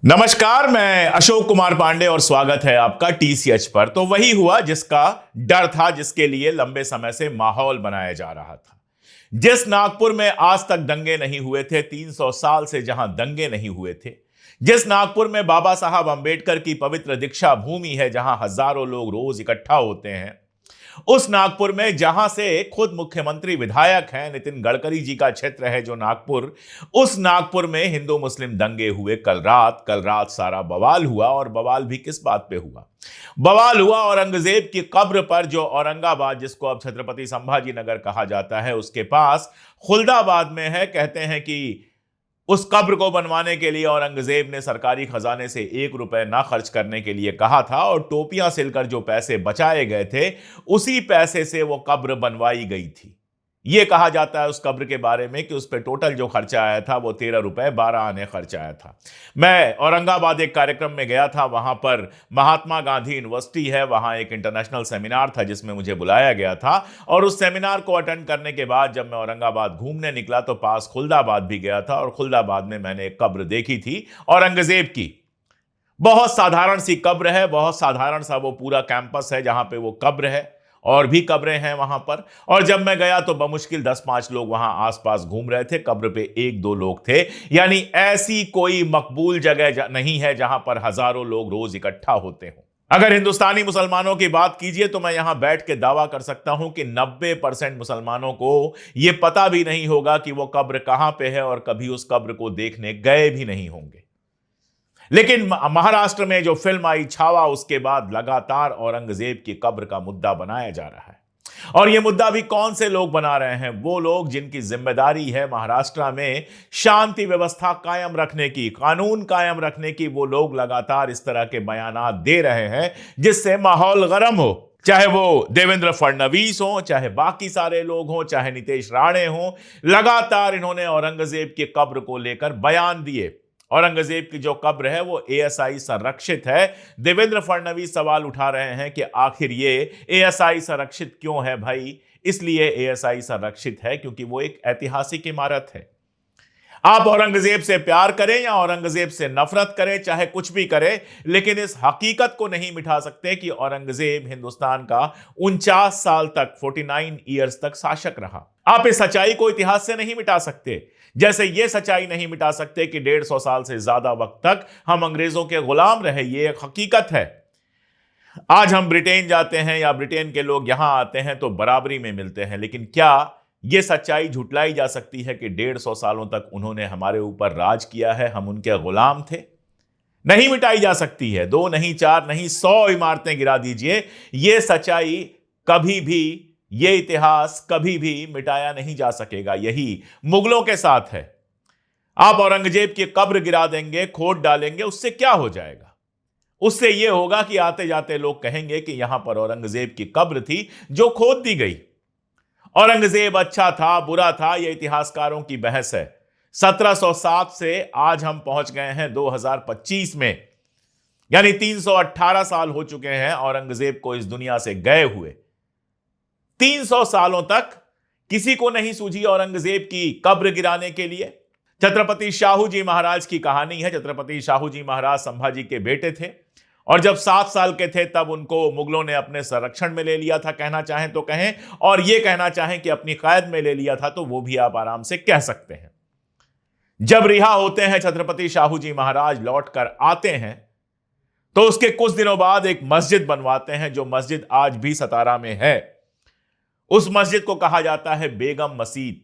नमस्कार, मैं अशोक कुमार पांडे और स्वागत है आपका टीसीएच पर। तो वही हुआ जिसका डर था, जिसके लिए लंबे समय से माहौल बनाया जा रहा था। जिस नागपुर में आज तक दंगे नहीं हुए थे, 300 साल से जहां दंगे नहीं हुए थे, जिस नागपुर में बाबा साहब अंबेडकर की पवित्र दीक्षा भूमि है, जहां हजारों लोग रोज इकट्ठा होते हैं, उस नागपुर में जहां से खुद मुख्यमंत्री विधायक हैं, नितिन गडकरी जी का क्षेत्र है जो नागपुर, उस नागपुर में हिंदू मुस्लिम दंगे हुए। कल रात सारा बवाल हुआ। और बवाल भी किस बात पे हुआ? बवाल हुआ औरंगजेब की कब्र पर, जो औरंगाबाद, जिसको अब छत्रपति संभाजी नगर कहा जाता है, उसके पास खुलदाबाद में है। कहते हैं कि उस कब्र को बनवाने के लिए औरंगजेब ने सरकारी खजाने से 1 रुपए ना खर्च करने के लिए कहा था, और टोपियां सिलकर जो पैसे बचाए गए थे, उसी पैसे से वो कब्र बनवाई गई थी। यह कहा जाता है उस कब्र के बारे में कि उस पर टोटल जो खर्चा आया था वो 13 रुपए 12 आने खर्च आया था। मैं औरंगाबाद एक कार्यक्रम में गया था। वहां पर महात्मा गांधी यूनिवर्सिटी है, वहां एक इंटरनेशनल सेमिनार था जिसमें मुझे बुलाया गया था। और उस सेमिनार को अटेंड करने के बाद जब मैं औरंगाबाद घूमने निकला तो पास खुलदाबाद भी गया था, और खुलदाबाद में मैंने एक कब्र देखी थी औरंगजेब की। बहुत साधारण सी कब्र है, बहुत साधारण सा वो पूरा कैंपस है जहां पे वो कब्र है। और भी कब्रें हैं वहां पर। और जब मैं गया तो बमुश्किल 10-5 लोग वहां आसपास घूम रहे थे। कब्र पे 1-2 लोग थे। यानी ऐसी कोई मकबूल जगह नहीं है जहां पर हजारों लोग रोज इकट्ठा होते हों। अगर हिंदुस्तानी मुसलमानों की बात कीजिए तो मैं यहां बैठ के दावा कर सकता हूं कि 90% मुसलमानों को यह पता भी नहीं होगा कि वो कब्र कहां पे है, और कभी उस कब्र को देखने गए भी नहीं होंगे। लेकिन महाराष्ट्र में जो फिल्म आई छावा, उसके बाद लगातार औरंगजेब की कब्र का मुद्दा बनाया जा रहा है। और यह मुद्दा भी कौन से लोग बना रहे हैं? वो लोग जिनकी जिम्मेदारी है महाराष्ट्र में शांति व्यवस्था कायम रखने की, कानून कायम रखने की। वो लोग लगातार इस तरह के बयानात दे रहे हैं जिससे माहौल गर्म हो। चाहे वो देवेंद्र फडणवीस हो, चाहे बाकी सारे लोग हों, चाहे नीतीश राणे हों, लगातार इन्होंने औरंगजेब की कब्र को लेकर बयान दिए। औरंगजेब की जो कब्र है वो एएसआई संरक्षित है। देवेंद्र फडणवीस सवाल उठा रहे हैं कि आखिर ये एएसआई संरक्षित क्यों है भाई? इसलिए एएसआई संरक्षित है क्योंकि वो एक ऐतिहासिक इमारत है। आप औरंगजेब से प्यार करें या औरंगजेब से नफरत करें, चाहे कुछ भी करें, लेकिन इस हकीकत को नहीं मिटा सकते कि औरंगजेब हिंदुस्तान का 49 साल तक, 49 ईयर्स तक शासक रहा। आप इस सच्चाई को इतिहास से नहीं मिटा सकते। जैसे ये सच्चाई नहीं मिटा सकते कि 150 साल से ज्यादा वक्त तक हम अंग्रेजों के गुलाम रहे। ये एक हकीकत है। आज हम ब्रिटेन जाते हैं या ब्रिटेन के लोग यहां आते हैं तो बराबरी में मिलते हैं, लेकिन क्या यह सच्चाई झुटलाई जा सकती है कि 150 सालों तक उन्होंने हमारे ऊपर राज किया है, हम उनके गुलाम थे? नहीं मिटाई जा सकती है। 2 नहीं, 4 नहीं, 100 इमारतें गिरा दीजिए, यह सच्चाई कभी भी, यह इतिहास कभी भी मिटाया नहीं जा सकेगा। यही मुगलों के साथ है। आप औरंगजेब की कब्र गिरा देंगे, खोद डालेंगे, उससे क्या हो जाएगा? उससे यह होगा कि आते जाते लोग कहेंगे कि यहां पर औरंगजेब की कब्र थी जो खोद दी गई। औरंगजेब अच्छा था, बुरा था, यह इतिहासकारों की बहस है। 1707 से आज हम पहुंच गए हैं 2025 में, यानी 318 साल हो चुके हैं औरंगजेब को इस दुनिया से गए हुए। 300 सालों तक किसी को नहीं सूझी औरंगजेब की कब्र गिराने के लिए। छत्रपति शाहू जी महाराज की कहानी है। छत्रपति शाहू जी महाराज संभाजी के बेटे थे, और जब 7 साल के थे तब उनको मुगलों ने अपने संरक्षण में ले लिया था, कहना चाहें तो कहें, और यह कहना चाहें कि अपनी कैद में ले लिया था तो वो भी आप आराम से कह सकते हैं। जब रिहा होते हैं छत्रपति शाहू जी महाराज, लौट कर आते हैं, तो उसके कुछ दिनों बाद एक मस्जिद बनवाते हैं, जो मस्जिद आज भी सतारा में है। उस मस्जिद को कहा जाता है बेगम मस्जिद।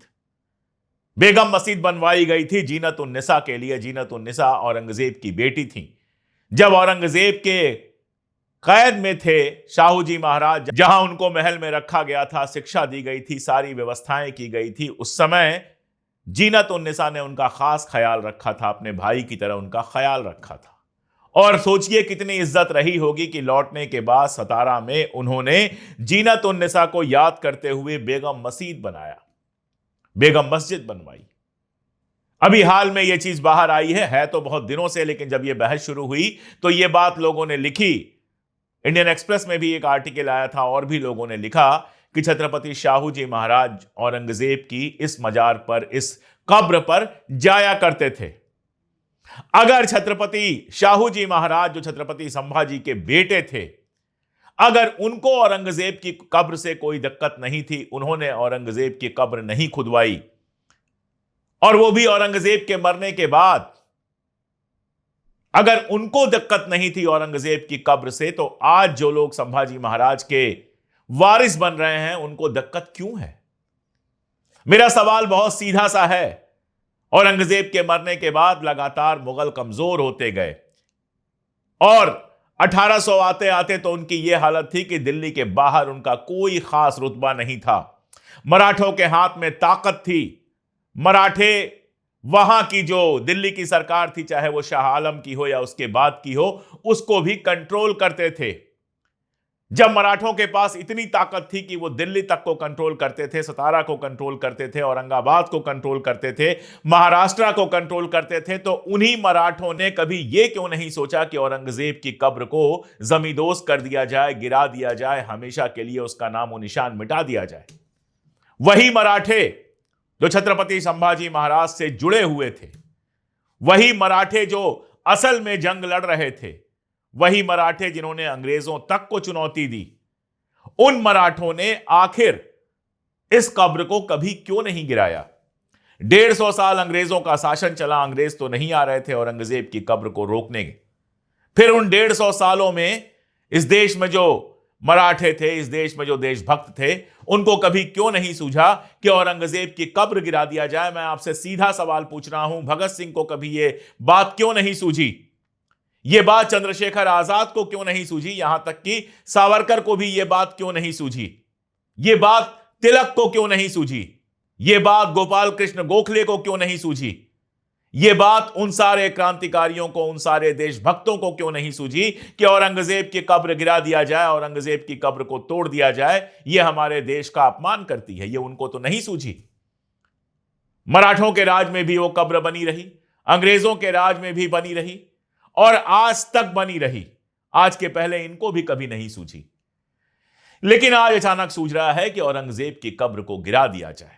बेगम मस्जिद बनवाई गई थी जीनत उन निसा के लिए। जीनत उन निसा औरंगजेब की बेटी थी। जब औरंगजेब के कैद में थे शाहू जी महाराज, जहां उनको महल में रखा गया था, शिक्षा दी गई थी, सारी व्यवस्थाएं की गई थी, उस समय जीनत उन निसा ने उनका खास ख्याल रखा था, अपने भाई की तरह उनका ख्याल रखा था। और सोचिए कितनी इज्जत रही होगी कि लौटने के बाद सतारा में उन्होंने जीनत उन निसा को याद करते हुए बेगम मस्जिद बनाया, बेगम मस्जिद बनवाई। अभी हाल में यह चीज बाहर आई है तो बहुत दिनों से, लेकिन जब यह बहस शुरू हुई तो यह बात लोगों ने लिखी। इंडियन एक्सप्रेस में भी एक आर्टिकल आया था, और भी लोगों ने लिखा कि छत्रपति शाहू जी महाराज औरंगजेब की इस मजार पर, इस कब्र पर जाया करते थे। अगर छत्रपति शाहू जी महाराज, जो छत्रपति संभाजी के बेटे थे, अगर उनको औरंगजेब की कब्र से कोई दिक्कत नहीं थी, उन्होंने औरंगजेब की कब्र नहीं खुदवाई, और वो भी औरंगजेब के मरने के बाद, अगर उनको दिक्कत नहीं थी औरंगजेब की कब्र से, तो आज जो लोग संभाजी महाराज के वारिस बन रहे हैं उनको दिक्कत क्यों है? मेरा सवाल बहुत सीधा सा है। औरंगजेब के मरने के बाद लगातार मुगल कमजोर होते गए, और 1800 आते आते तो उनकी यह हालत थी कि दिल्ली के बाहर उनका कोई खास रुतबा नहीं था। मराठों के हाथ में ताकत थी। मराठे वहां की जो दिल्ली की सरकार थी, चाहे वो शाह आलम की हो या उसके बाद की हो, उसको भी कंट्रोल करते थे। जब मराठों के पास इतनी ताकत थी कि वो दिल्ली तक को कंट्रोल करते थे, सतारा को कंट्रोल करते थे, औरंगाबाद को कंट्रोल करते थे, महाराष्ट्र को कंट्रोल करते थे, तो उन्हीं मराठों ने कभी ये क्यों नहीं सोचा कि औरंगजेब की कब्र को जमींदोज कर दिया जाए, गिरा दिया जाए, हमेशा के लिए उसका नामो निशान मिटा दिया जाए। वही मराठे जो छत्रपति संभाजी महाराज से जुड़े हुए थे, वही मराठे जो असल में जंग लड़ रहे थे, वही मराठे जिन्होंने अंग्रेजों तक को चुनौती दी, उन मराठों ने आखिर इस कब्र को कभी क्यों नहीं गिराया? 150 साल अंग्रेजों का शासन चला, अंग्रेज तो नहीं आ रहे थे औरंगजेब की कब्र को रोकने। फिर उन 150 सालों में इस देश में जो मराठे थे, इस देश में जो देशभक्त थे, उनको कभी क्यों नहीं सूझा कि औरंगजेब की कब्र गिरा दिया जाए? मैं आपसे सीधा सवाल पूछ रहा हूं, भगत सिंह को कभी यह बात क्यों नहीं सूझी? यह बात चंद्रशेखर आजाद को क्यों नहीं सूझी? यहां तक कि सावरकर को भी यह बात क्यों नहीं सूझी? यह बात तिलक को क्यों नहीं सूझी? यह बात गोपाल कृष्ण गोखले को क्यों नहीं सूझी? यह बात उन सारे क्रांतिकारियों को, उन सारे देशभक्तों को क्यों नहीं सूझी कि औरंगजेब की कब्र गिरा दिया जाए, औरंगजेब की कब्र को तोड़ दिया जाए? यह हमारे देश का अपमान करती है। यह उनको तो नहीं सूझी। मराठों के राज में भी वो कब्र बनी रही, अंग्रेजों के राज में भी बनी रही, और आज तक बनी रही। आज के पहले इनको भी कभी नहीं सूझी, लेकिन आज अचानक सूझ रहा है कि औरंगजेब की कब्र को गिरा दिया जाए।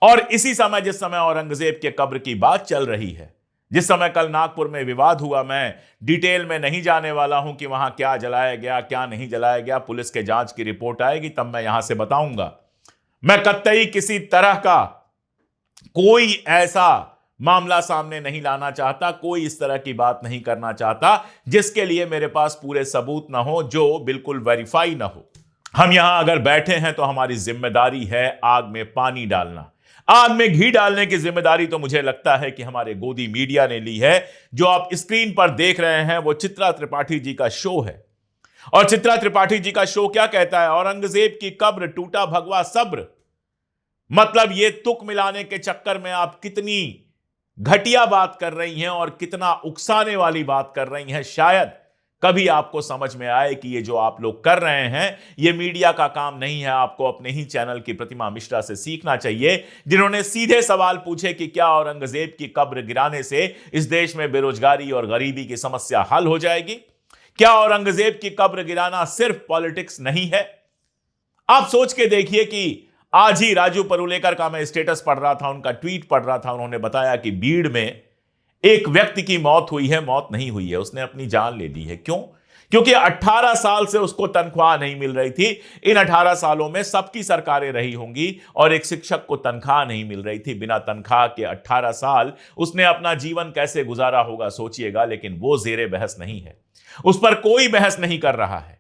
और इसी समय, जिस समय औरंगजेब के कब्र की बात चल रही है, जिस समय कल नागपुर में विवाद हुआ, मैं डिटेल में नहीं जाने वाला हूं कि वहां क्या जलाया गया, क्या नहीं जलाया गया। पुलिस के जांच की रिपोर्ट आएगी तब मैं यहां से बताऊंगा। मैं कतई किसी तरह का कोई ऐसा मामला सामने नहीं लाना चाहता, कोई इस तरह की बात नहीं करना चाहता जिसके लिए मेरे पास पूरे सबूत ना हो, जो बिल्कुल वेरीफाई ना हो। हम यहां अगर बैठे हैं तो हमारी जिम्मेदारी है आग में पानी डालना। आग में घी डालने की जिम्मेदारी तो मुझे लगता है कि हमारे गोदी मीडिया ने ली है। जो आप स्क्रीन पर देख रहे हैं वो चित्रा त्रिपाठी जी का शो है, और चित्रा त्रिपाठी जी का शो क्या कहता है? औरंगजेब की कब्र टूटा भगवा सब्र। मतलब ये तुक मिलाने के चक्कर में आप कितनी घटिया बात कर रही हैं और कितना उकसाने वाली बात कर रही हैं, शायद कभी आपको समझ में आए कि ये जो आप लोग कर रहे हैं ये मीडिया का काम नहीं है। आपको अपने ही चैनल की प्रतिमा मिश्रा से सीखना चाहिए, जिन्होंने सीधे सवाल पूछे कि क्या औरंगजेब की कब्र गिराने से इस देश में बेरोजगारी और गरीबी की समस्या हल हो जाएगी? क्या औरंगजेब की कब्र गिराना सिर्फ पॉलिटिक्स नहीं है? आप सोच के देखिए कि आज ही राजू परुलेकर का मैं स्टेटस पढ़ रहा था, उनका ट्वीट पढ़ रहा था। उन्होंने बताया कि बीड़ में एक व्यक्ति की मौत हुई है, मौत नहीं हुई है, उसने अपनी जान ले ली है। क्यों? क्योंकि 18 साल से उसको तनख्वाह नहीं मिल रही थी। इन 18 सालों में सबकी सरकारें रही होंगी और एक शिक्षक को तनख्वाह नहीं मिल रही थी। बिना तनख्वाह के 18 साल उसने अपना जीवन कैसे गुजारा होगा सोचिएगा। लेकिन वो जेरे बहस नहीं है, उस पर कोई बहस नहीं कर रहा है।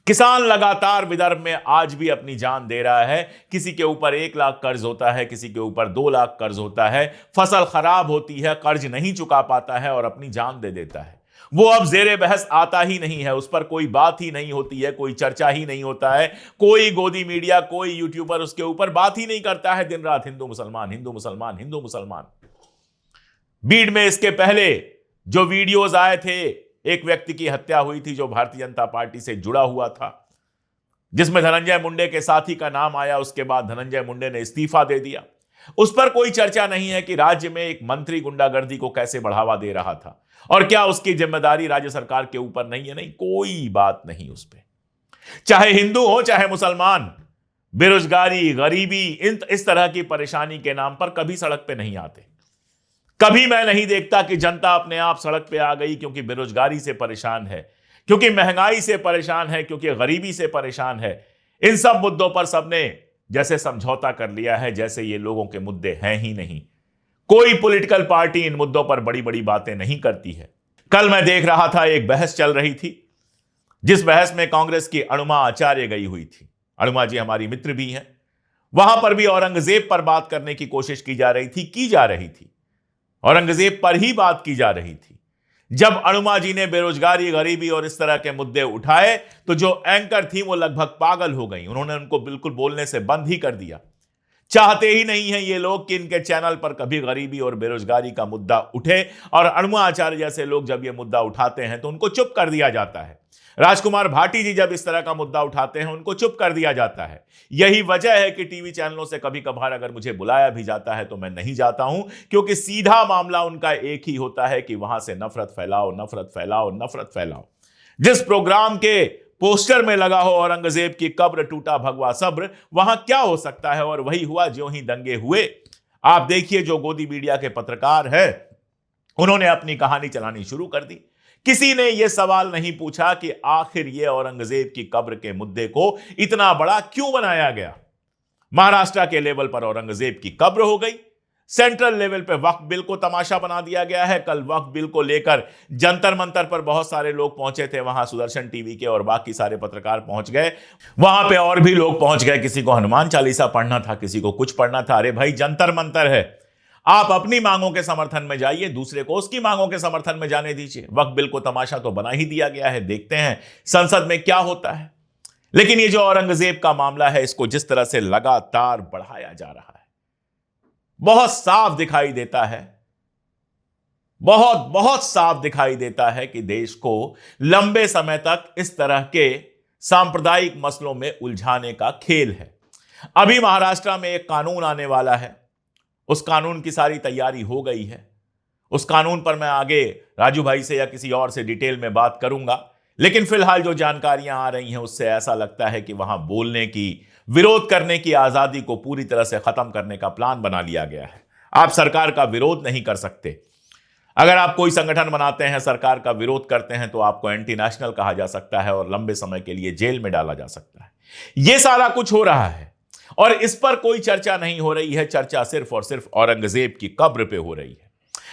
किसान लगातार विदर्भ में आज भी अपनी जान दे रहा है। किसी के ऊपर 1 लाख कर्ज होता है, किसी के ऊपर 2 लाख कर्ज होता है, फसल खराब होती है, कर्ज नहीं चुका पाता है और अपनी जान दे देता है। वो अब जेरे बहस आता ही नहीं है, उस पर कोई बात ही नहीं होती है, कोई चर्चा ही नहीं होता है। कोई गोदी मीडिया, कोई यूट्यूबर उसके ऊपर बात ही नहीं करता है। दिन रात हिंदू मुसलमान, हिंदू मुसलमान, हिंदू मुसलमान। बीड़ में इसके पहले जो वीडियोज आए थे, एक व्यक्ति की हत्या हुई थी जो भारतीय जनता पार्टी से जुड़ा हुआ था, जिसमें धनंजय मुंडे के साथी का नाम आया। उसके बाद धनंजय मुंडे ने इस्तीफा दे दिया। उस पर कोई चर्चा नहीं है कि राज्य में एक मंत्री गुंडागर्दी को कैसे बढ़ावा दे रहा था और क्या उसकी जिम्मेदारी राज्य सरकार के ऊपर नहीं है। नहीं, कोई बात नहीं उस पर। चाहे हिंदू हो चाहे मुसलमान, बेरोजगारी, गरीबी, इस तरह की परेशानी के नाम पर कभी सड़क पे नहीं आते, कभी मैं नहीं देखता कि जनता अपने आप सड़क पे आ गई क्योंकि बेरोजगारी से परेशान है, क्योंकि महंगाई से परेशान है, क्योंकि गरीबी से परेशान है। इन सब मुद्दों पर सबने जैसे समझौता कर लिया है जैसे ये लोगों के मुद्दे हैं ही नहीं। कोई पॉलिटिकल पार्टी इन मुद्दों पर बड़ी बड़ी बातें नहीं करती है। कल मैं देख रहा था, एक बहस चल रही थी, जिस बहस में कांग्रेस की अणुमा आचार्य गई हुई थी। अणुमा जी हमारी मित्र भी हैं। वहां पर भी औरंगजेब पर बात करने की कोशिश की जा रही थी। औरंगजेब पर ही बात की जा रही थी। जब अणुमा जी ने बेरोजगारी, गरीबी और इस तरह के मुद्दे उठाए तो जो एंकर थी वो लगभग पागल हो गई। उन्होंने उनको बिल्कुल बोलने से बंद ही कर दिया। चाहते ही नहीं है ये लोग कि इनके चैनल पर कभी गरीबी और बेरोजगारी का मुद्दा उठे, और अणुमा आचार्य जैसे लोग जब ये मुद्दा उठाते हैं तो उनको चुप कर दिया जाता है। राजकुमार भाटी जी जब इस तरह का मुद्दा उठाते हैं उनको चुप कर दिया जाता है। यही वजह है कि टीवी चैनलों से कभी कभार अगर मुझे बुलाया भी जाता है तो मैं नहीं जाता हूं, क्योंकि सीधा मामला उनका एक ही होता है कि वहां से नफरत फैलाओ, नफरत फैलाओ, नफरत फैलाओ। जिस प्रोग्राम के पोस्टर में लगा हो औरंगजेब की कब्र टूटा भगवा सब्र, वहां क्या हो सकता है? और वही हुआ ज्यों ही दंगे हुए। आप देखिए, जो गोदी मीडिया के पत्रकार हैं उन्होंने अपनी कहानी चलानी शुरू कर दी। किसी ने यह सवाल नहीं पूछा कि आखिर यह औरंगजेब की कब्र के मुद्दे को इतना बड़ा क्यों बनाया गया। महाराष्ट्र के लेवल पर औरंगजेब की कब्र हो गई, सेंट्रल लेवल पे वक्फ बिल को तमाशा बना दिया गया है। कल वक्फ बिल को लेकर जंतर मंतर पर बहुत सारे लोग पहुंचे थे। वहां सुदर्शन टीवी के और बाकी सारे पत्रकार पहुंच गए। वहां पे और भी लोग पहुंच गए। किसी को हनुमान चालीसा पढ़ना था, किसी को कुछ पढ़ना था। अरे भाई, जंतर मंतर है। आप अपनी मांगों के समर्थन में जाइए, दूसरे को उसकी मांगों के समर्थन में जाने दीजिए। वक्फ बिल को तमाशा तो बना ही दिया गया है, देखते हैं संसद में क्या होता है। लेकिन ये जो औरंगजेब का मामला है, इसको जिस तरह से लगातार बढ़ाया जा रहा है, बहुत साफ दिखाई देता है, बहुत साफ दिखाई देता है कि देश को लंबे समय तक इस तरह के सांप्रदायिक मसलों में उलझाने का खेल है। अभी महाराष्ट्र में एक कानून आने वाला है, उस कानून की सारी तैयारी हो गई है। उस कानून पर मैं आगे राजू भाई से या किसी और से डिटेल में बात करूंगा। लेकिन फिलहाल जो जानकारियां आ रही हैं उससे ऐसा लगता है कि वहां बोलने की, विरोध करने की आजादी को पूरी तरह से खत्म करने का प्लान बना लिया गया है। आप सरकार का विरोध नहीं कर सकते। अगर आप कोई संगठन बनाते हैं, सरकार का विरोध करते हैं, तो आपको एंटी नेशनल कहा जा सकता है और लंबे समय के लिए जेल में डाला जा सकता है। यह सारा कुछ हो रहा है और इस पर कोई चर्चा नहीं हो रही है। चर्चा सिर्फ और सिर्फ औरंगजेब की कब्र पे हो रही है।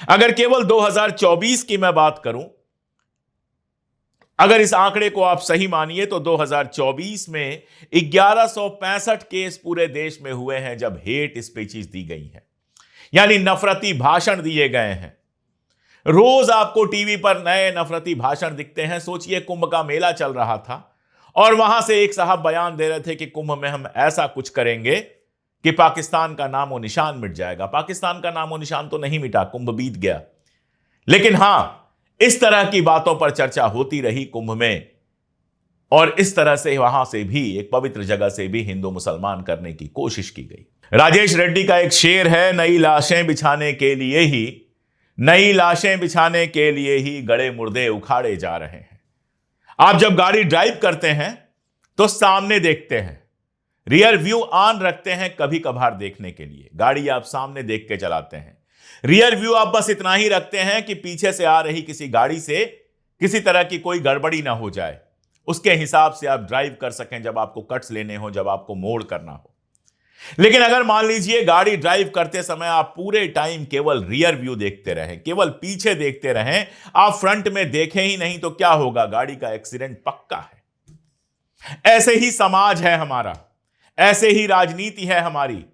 अगर केवल 2024 की मैं बात करूं, अगर इस आंकड़े को आप सही मानिए तो 2024 में 1165 केस पूरे देश में हुए हैं जब हेट स्पीचेस दी गई हैं, यानी नफरती भाषण दिए गए हैं। रोज आपको टीवी पर नए नफरती भाषण दिखते हैं। सोचिए, कुंभ का मेला चल रहा था और वहां से एक साहब बयान दे रहे थे कि कुंभ में हम ऐसा कुछ करेंगे कि पाकिस्तान का नामो निशान मिट जाएगा। पाकिस्तान का नामो निशान तो नहीं मिटा, कुंभ बीत गया। लेकिन हां, इस तरह की बातों पर चर्चा होती रही कुंभ में, और इस तरह से वहां से भी, एक पवित्र जगह से भी हिंदू मुसलमान करने की कोशिश की गई। राजेश रेड्डी का एक शेर है, नई लाशें बिछाने के लिए ही गड़े मुर्दे उखाड़े जा रहे हैं। आप जब गाड़ी ड्राइव करते हैं तो सामने देखते हैं, रियर व्यू ऑन रखते हैं कभी कभार देखने के लिए। गाड़ी आप सामने देख के चलाते हैं। रियर व्यू आप बस इतना ही रखते हैं कि पीछे से आ रही किसी गाड़ी से किसी तरह की कोई गड़बड़ी ना हो जाए, उसके हिसाब से आप ड्राइव कर सकें जब आपको कट्स लेने हो, जब आपको मोड़ करना हो। लेकिन अगर मान लीजिए गाड़ी ड्राइव करते समय आप पूरे टाइम केवल रियर व्यू देखते रहें, केवल पीछे देखते रहें, आप फ्रंट में देखें ही नहीं, तो क्या होगा? गाड़ी का एक्सीडेंट पक्का है। ऐसे ही समाज है हमारा, ऐसे ही राजनीति है हमारी।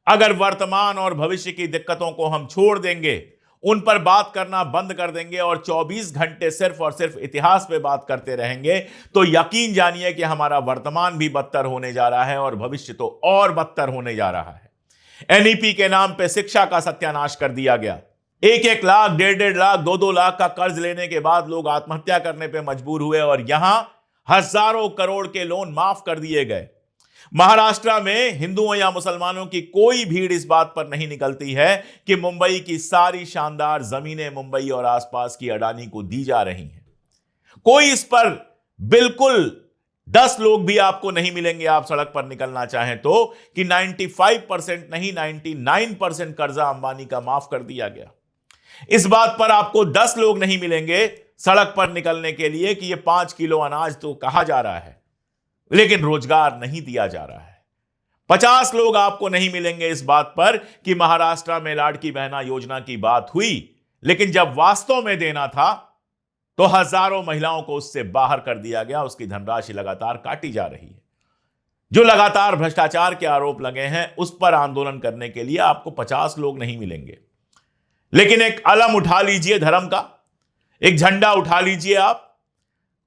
अगर वर्तमान और भविष्य की दिक्कतों को हम छोड़ देंगे, उन पर बात करना बंद कर देंगे और 24 घंटे सिर्फ और सिर्फ इतिहास पे बात करते रहेंगे, तो यकीन जानिए कि हमारा वर्तमान भी बदतर होने जा रहा है और भविष्य तो और बदतर होने जा रहा है। एनईपी के नाम पे शिक्षा का सत्यानाश कर दिया गया। 1-1 लाख, 1.5 लाख, 2-2 लाख का कर्ज लेने के बाद लोग आत्महत्या करने पे मजबूर हुए और यहां हजारों करोड़ के लोन माफ कर दिए गए। महाराष्ट्र में हिंदुओं या मुसलमानों की कोई भीड़ इस बात पर नहीं निकलती है कि मुंबई की सारी शानदार जमीनें मुंबई और आसपास की अडानी को दी जा रही हैं। कोई इस पर बिल्कुल 10 लोग भी आपको नहीं मिलेंगे, आप सड़क पर निकलना चाहें तो, कि 95% नहीं 99% कर्जा अंबानी का माफ कर दिया गया। इस बात पर आपको 10 लोग नहीं मिलेंगे सड़क पर निकलने के लिए कि ये 5 किलो अनाज तो कहा जा रहा है, लेकिन रोजगार नहीं दिया जा रहा है। 50 लोग आपको नहीं मिलेंगे इस बात पर कि महाराष्ट्र में लाड़की बहना योजना की बात हुई, लेकिन जब वास्तव में देना था तो हजारों महिलाओं को उससे बाहर कर दिया गया। उसकी धनराशि लगातार काटी जा रही है। जो लगातार भ्रष्टाचार के आरोप लगे हैं उस पर आंदोलन करने के लिए आपको 50 लोग नहीं मिलेंगे, लेकिन एक अलम उठा लीजिए धर्म का, एक झंडा उठा लीजिए आप।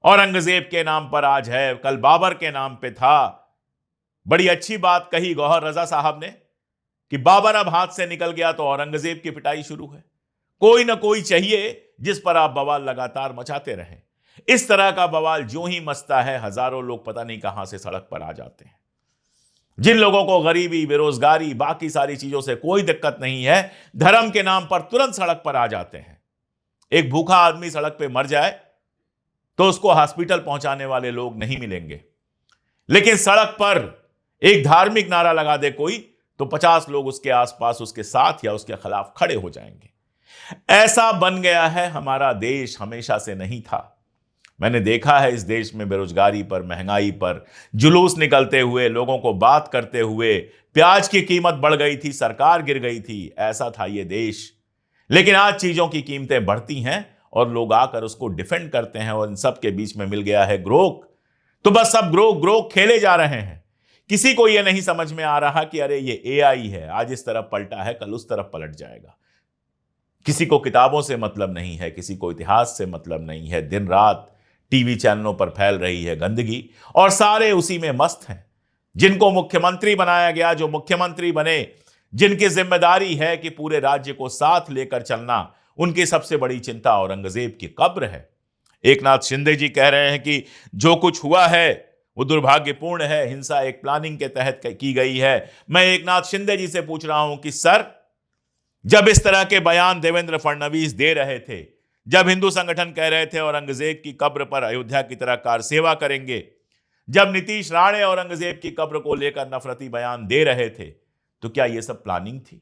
औरंगजेब के नाम पर आज है, कल बाबर के नाम पे था। बड़ी अच्छी बात कही गौहर रजा साहब ने कि बाबर अब हाथ से निकल गया तो औरंगजेब की पिटाई शुरू है। कोई ना कोई चाहिए जिस पर आप बवाल लगातार मचाते रहें। इस तरह का बवाल जो ही मचता है, हजारों लोग पता नहीं कहां से सड़क पर आ जाते हैं। जिन लोगों को गरीबी, बेरोजगारी, बाकी सारी चीजों से कोई दिक्कत नहीं है, धर्म के नाम पर तुरंत सड़क पर आ जाते हैं। एक भूखा आदमी सड़क पे मर जाए तो उसको हॉस्पिटल पहुंचाने वाले लोग नहीं मिलेंगे, लेकिन सड़क पर एक धार्मिक नारा लगा दे कोई तो 50 लोग उसके आसपास, उसके साथ या उसके खिलाफ खड़े हो जाएंगे। ऐसा बन गया है हमारा देश, हमेशा से नहीं था। मैंने देखा है इस देश में बेरोजगारी पर, महंगाई पर जुलूस निकलते हुए, लोगों को बात करते हुए। प्याज की कीमत बढ़ गई थी, सरकार गिर गई थी, ऐसा था ये देश। लेकिन आज चीजों की कीमतें बढ़ती हैं और लोग आकर उसको डिफेंड करते हैं, और इन सब के बीच में मिल गया है ग्रोक। तो बस सब ग्रोक खेले जा रहे हैं। किसी को यह नहीं समझ में आ रहा कि अरे ये एआई है, आज इस तरफ पलटा है, कल उस तरफ पलट जाएगा। किसी को किताबों से मतलब नहीं है, किसी को इतिहास से मतलब नहीं है। दिन रात टीवी चैनलों पर फैल रही है गंदगी और सारे उसी में मस्त हैं। जिनको मुख्यमंत्री बनाया गया, जो मुख्यमंत्री बने, जिनकी जिम्मेदारी है कि पूरे राज्य को साथ लेकर चलना, उनकी सबसे बड़ी चिंता औरंगजेब की कब्र है। एकनाथ शिंदे जी कह रहे हैं कि जो कुछ हुआ है वो दुर्भाग्यपूर्ण है, हिंसा एक प्लानिंग के तहत की गई है। मैं एकनाथ शिंदे जी से पूछ रहा हूं कि सर, जब इस तरह के बयान देवेंद्र फडणवीस दे रहे थे, जब हिंदू संगठन कह रहे थे औरंगजेब की कब्र पर अयोध्या की तरह कार सेवा करेंगे, जब नीतीश राणे औरंगजेब की कब्र को लेकर नफरती बयान दे रहे थे, तो क्या यह सब प्लानिंग थी?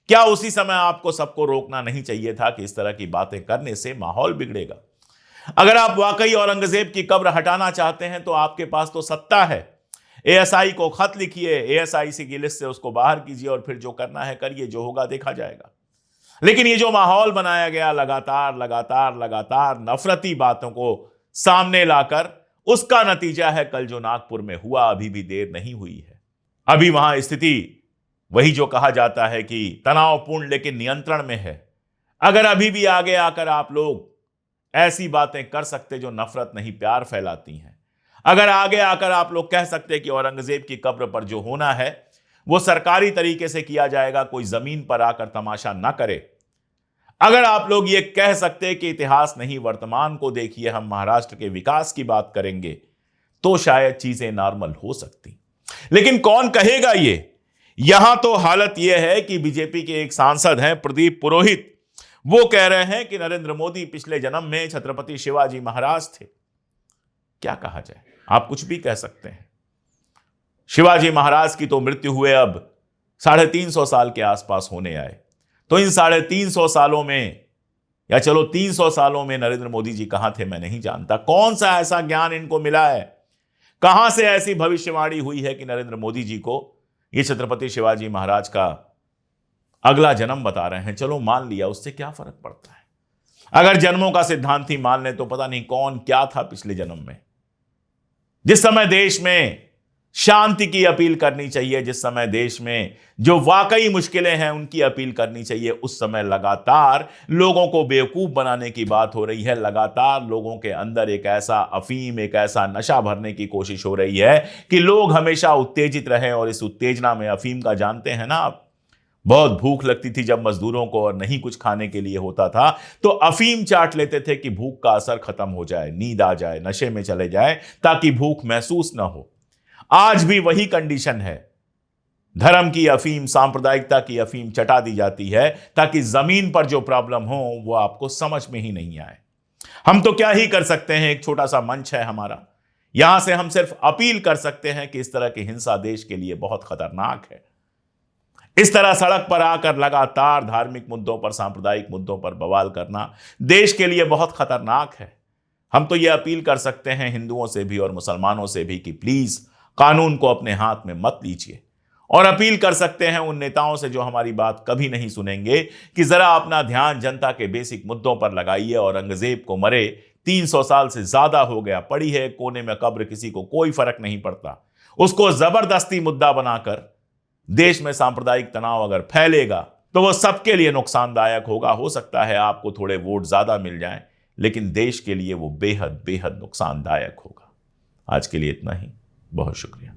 क्या उसी समय आपको सबको रोकना नहीं चाहिए था कि इस तरह की बातें करने से माहौल बिगड़ेगा? अगर आप वाकई औरंगजेब की कब्र हटाना चाहते हैं तो आपके पास तो सत्ता है। एएसआई को खत लिखिए, एएसआईसी की लिस्ट से उसको बाहर कीजिए और फिर जो करना है करिए, जो होगा देखा जाएगा। लेकिन ये जो माहौल बनाया गया लगातार लगातार लगातार नफरती बातों को सामने लाकर, उसका नतीजा है कल जो नागपुर में हुआ। अभी भी देर नहीं हुई है, अभी वहां स्थिति वही जो कहा जाता है कि तनावपूर्ण लेकिन नियंत्रण में है। अगर अभी भी आगे आकर आप लोग ऐसी बातें कर सकते जो नफरत नहीं प्यार फैलाती हैं, अगर आगे आकर आप लोग कह सकते कि औरंगजेब की कब्र पर जो होना है वो सरकारी तरीके से किया जाएगा, कोई जमीन पर आकर तमाशा ना करे, अगर आप लोग ये कह सकते कि इतिहास नहीं वर्तमान को देखिए, हम महाराष्ट्र के विकास की बात करेंगे, तो शायद चीजें नॉर्मल हो सकती। लेकिन कौन कहेगा ये? यहां तो हालत यह है कि बीजेपी के एक सांसद हैं प्रदीप पुरोहित, वो कह रहे हैं कि नरेंद्र मोदी पिछले जन्म में छत्रपति शिवाजी महाराज थे। क्या कहा जाए, आप कुछ भी कह सकते हैं। शिवाजी महाराज की तो मृत्यु हुए अब 350 साल के आसपास होने आए, तो इन 350 सालों में, या चलो 300 सालों में नरेंद्र मोदी जी कहां थे मैं नहीं जानता। कौन सा ऐसा ज्ञान इनको मिला है, कहां से ऐसी भविष्यवाणी हुई है कि नरेंद्र मोदी जी को ये छत्रपति शिवाजी महाराज का अगला जन्म बता रहे हैं। चलो मान लिया, उससे क्या फर्क पड़ता है। अगर जन्मों का सिद्धांत ही मान ले तो पता नहीं कौन क्या था पिछले जन्म में। जिस समय देश में शांति की अपील करनी चाहिए, जिस समय देश में जो वाकई मुश्किलें हैं उनकी अपील करनी चाहिए, उस समय लगातार लोगों को बेवकूफ बनाने की बात हो रही है। लगातार लोगों के अंदर एक ऐसा अफीम, एक ऐसा नशा भरने की कोशिश हो रही है कि लोग हमेशा उत्तेजित रहें। और इस उत्तेजना में अफीम का जानते हैं ना आप, बहुत भूख लगती थी जब मजदूरों को और नहीं कुछ खाने के लिए होता था तो अफीम चाट लेते थे कि भूख का असर खत्म हो जाए, नींद आ जाए, नशे में चले जाए ताकि भूख महसूस ना हो। आज भी वही कंडीशन है। धर्म की अफीम, सांप्रदायिकता की अफीम चटा दी जाती है ताकि जमीन पर जो प्रॉब्लम हो वो आपको समझ में ही नहीं आए। हम तो क्या ही कर सकते हैं, एक छोटा सा मंच है हमारा, यहां से हम सिर्फ अपील कर सकते हैं कि इस तरह की हिंसा देश के लिए बहुत खतरनाक है। इस तरह सड़क पर आकर लगातार धार्मिक मुद्दों पर, सांप्रदायिक मुद्दों पर बवाल करना देश के लिए बहुत खतरनाक है। हम तो यह अपील कर सकते हैं हिंदुओं से भी और मुसलमानों से भी कि प्लीज कानून को अपने हाथ में मत लीजिए, और अपील कर सकते हैं उन नेताओं से जो हमारी बात कभी नहीं सुनेंगे कि जरा अपना ध्यान जनता के बेसिक मुद्दों पर लगाइए। औरंगजेब को मरे 300 साल से ज्यादा हो गया, पड़ी है कोने में कब्र, किसी को कोई फर्क नहीं पड़ता। उसको जबरदस्ती मुद्दा बनाकर देश में सांप्रदायिक तनाव अगर फैलेगा तो वो सबके लिए नुकसानदायक होगा। हो सकता है आपको थोड़े वोट ज्यादा मिल जाएं, लेकिन देश के लिए वो बेहद बेहद नुकसानदायक होगा। आज के लिए इतना ही। बहुत शुक्रिया।